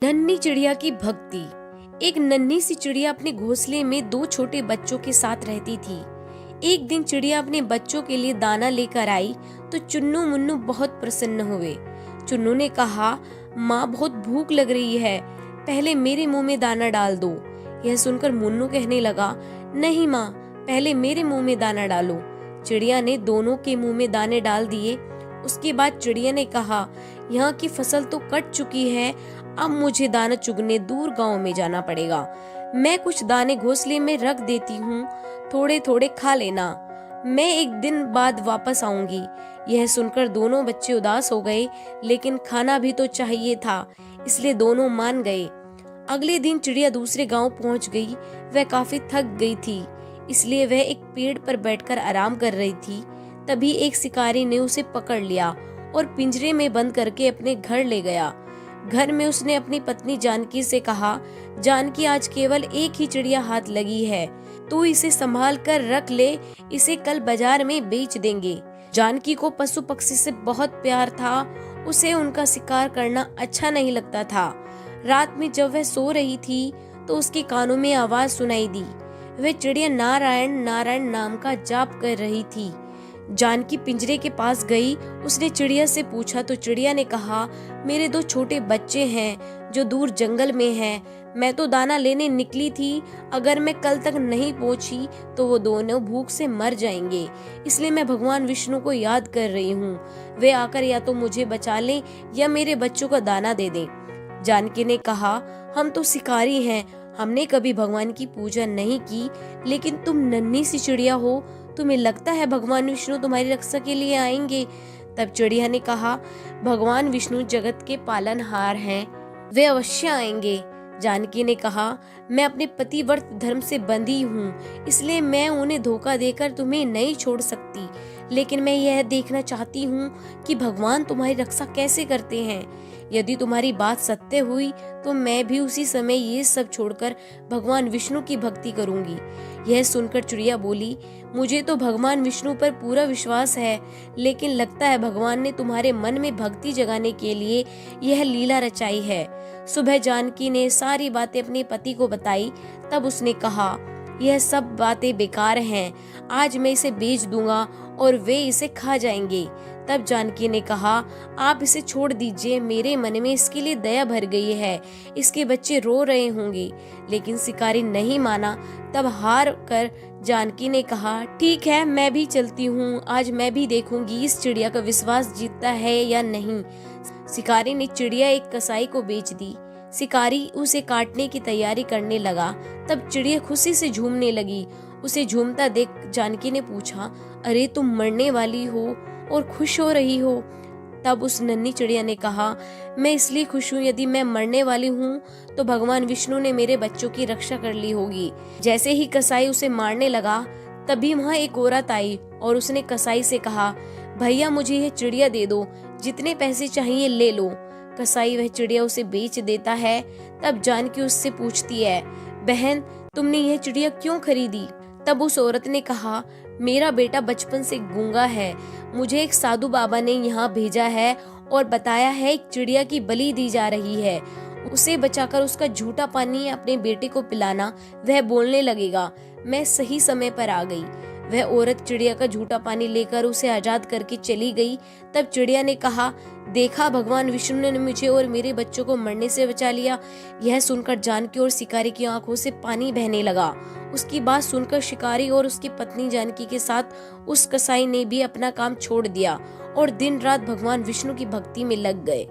नन्ही चिड़िया की भक्ति। एक नन्ही सी चिड़िया अपने घोंसले में दो छोटे बच्चों के साथ रहती थी। एक दिन चिड़िया अपने बच्चों के लिए दाना लेकर आई तो चुन्नू मुन्नू बहुत प्रसन्न हुए। चुन्नू ने कहा, माँ बहुत भूख लग रही है, पहले मेरे मुंह में दाना डाल दो। यह सुनकर मुन्नू कहने लगा, नहीं माँ, पहले मेरे मुंह में दाना डालो। चिड़िया ने दोनों के मुंह में दाने डाल दिए। उसके बाद चिड़िया ने कहा, यहाँ की फसल तो कट चुकी है, अब मुझे दाना चुगने दूर गांव में जाना पड़ेगा। मैं कुछ दाने घोंसले में रख देती हूँ, थोड़े थोड़े खा लेना, मैं एक दिन बाद वापस आऊंगी। यह सुनकर दोनों बच्चे उदास हो गए, लेकिन खाना भी तो चाहिए था, इसलिए दोनों मान गए। अगले दिन चिड़िया दूसरे गांव पहुंच गई। वह काफी थक गई थी, इसलिए वह एक पेड़ पर बैठकर आराम कर रही थी। तभी एक शिकारी ने उसे पकड़ लिया और पिंजरे में बंद करके अपने घर ले गया। घर में उसने अपनी पत्नी जानकी से कहा, जानकी, आज केवल एक ही चिड़िया हाथ लगी है, तू इसे संभाल कर रख ले, इसे कल बाजार में बेच देंगे। जानकी को पशु पक्षी से बहुत प्यार था, उसे उनका शिकार करना अच्छा नहीं लगता था। रात में जब वह सो रही थी तो उसके कानों में आवाज सुनाई दी। वह चिड़िया नारायण नारायण नाम का जाप कर रही थी। जानकी पिंजरे के पास गई। उसने चिड़िया से पूछा तो चिड़िया ने कहा, मेरे दो छोटे बच्चे हैं जो दूर जंगल में हैं। मैं तो दाना लेने निकली थी, अगर मैं कल तक नहीं पहुंची तो वो दोनों भूख से मर जाएंगे, इसलिए मैं भगवान विष्णु को याद कर रही हूँ। वे आकर या तो मुझे बचा लें या मेरे बच्चों को दाना दे दें। जानकी ने कहा, हम तो शिकारी हैं, हमने कभी भगवान की पूजा नहीं की, लेकिन तुम नन्ही सी चिड़िया हो, तुम्हें लगता है भगवान विष्णु तुम्हारी रक्षा के लिए आएंगे? तब चिड़िया ने कहा, भगवान विष्णु जगत के पालनहार हैं, वे अवश्य आएंगे। जानकी ने कहा, मैं अपने पतिव्रत धर्म से बंधी हूँ, इसलिए मैं उन्हें धोखा देकर तुम्हें नहीं छोड़ सकती, लेकिन मैं यह देखना चाहती हूँ कि भगवान तुम्हारी रक्षा कैसे करते हैं। यदि तुम्हारी बात सत्य हुई तो मैं भी उसी समय ये सब छोड़कर भगवान विष्णु की भक्ति करूंगी। यह सुनकर चिड़िया बोली, मुझे तो भगवान विष्णु पर पूरा विश्वास है, लेकिन लगता है भगवान ने तुम्हारे मन में भक्ति जगाने के लिए यह लीला रचाई है। सुबह जानकी ने सारी बातें अपने पति को बताई। तब उसने कहा, यह सब बातें बेकार हैं, आज मैं इसे बेच दूंगा और वे इसे खा जाएंगे। तब जानकी ने कहा, आप इसे छोड़ दीजिए, मेरे मन में इसके लिए दया भर गई है, इसके बच्चे रो रहे होंगे। लेकिन शिकारी नहीं माना। तब हार कर जानकी ने कहा, ठीक है, मैं भी चलती हूँ, आज मैं भी देखूंगी इस चिड़िया का विश्वास जीतता है या नहीं। शिकारी ने चिड़िया एक कसाई को बेच दी। शिकारी उसे काटने की तैयारी करने लगा। तब चिड़िया खुशी से झूमने लगी। उसे झूमता देख जानकी ने पूछा, अरे तुम मरने वाली हो और खुश हो रही हो? तब उस नन्ही चिड़िया ने कहा, मैं इसलिए खुश हूँ, यदि मैं मरने वाली हूँ तो भगवान विष्णु ने मेरे बच्चों की रक्षा कर ली होगी। जैसे ही कसाई उसे मारने लगा, तभी वहाँ एक औरत आई और उसने कसाई से कहा, भैया मुझे यह चिड़िया दे दो, जितने पैसे चाहिए ले लो। कसाई वह चिड़िया उसे बेच देता है। तब जानकी उससे पूछती है, बहन, तुमने यह चिड़िया क्यों खरीदी? तब उस औरत ने कहा, मेरा बेटा बचपन से गूंगा है, मुझे एक साधु बाबा ने यहाँ भेजा है और बताया है एक चिड़िया की बलि दी जा रही है, उसे बचाकर उसका झूठा पानी अपने बेटे को पिलाना, वह बोलने लगेगा। मैं सही समय पर आ गई। वह औरत चिड़िया का झूठा पानी लेकर उसे आजाद करके चली गई। तब चिड़िया ने कहा, देखा, भगवान विष्णु ने मुझे और मेरे बच्चों को मरने से बचा लिया। यह सुनकर जानकी और शिकारी की आंखों से पानी बहने लगा। उसकी बात सुनकर शिकारी और उसकी पत्नी जानकी के साथ उस कसाई ने भी अपना काम छोड़ दिया और दिन रात भगवान विष्णु की भक्ति में लग गए।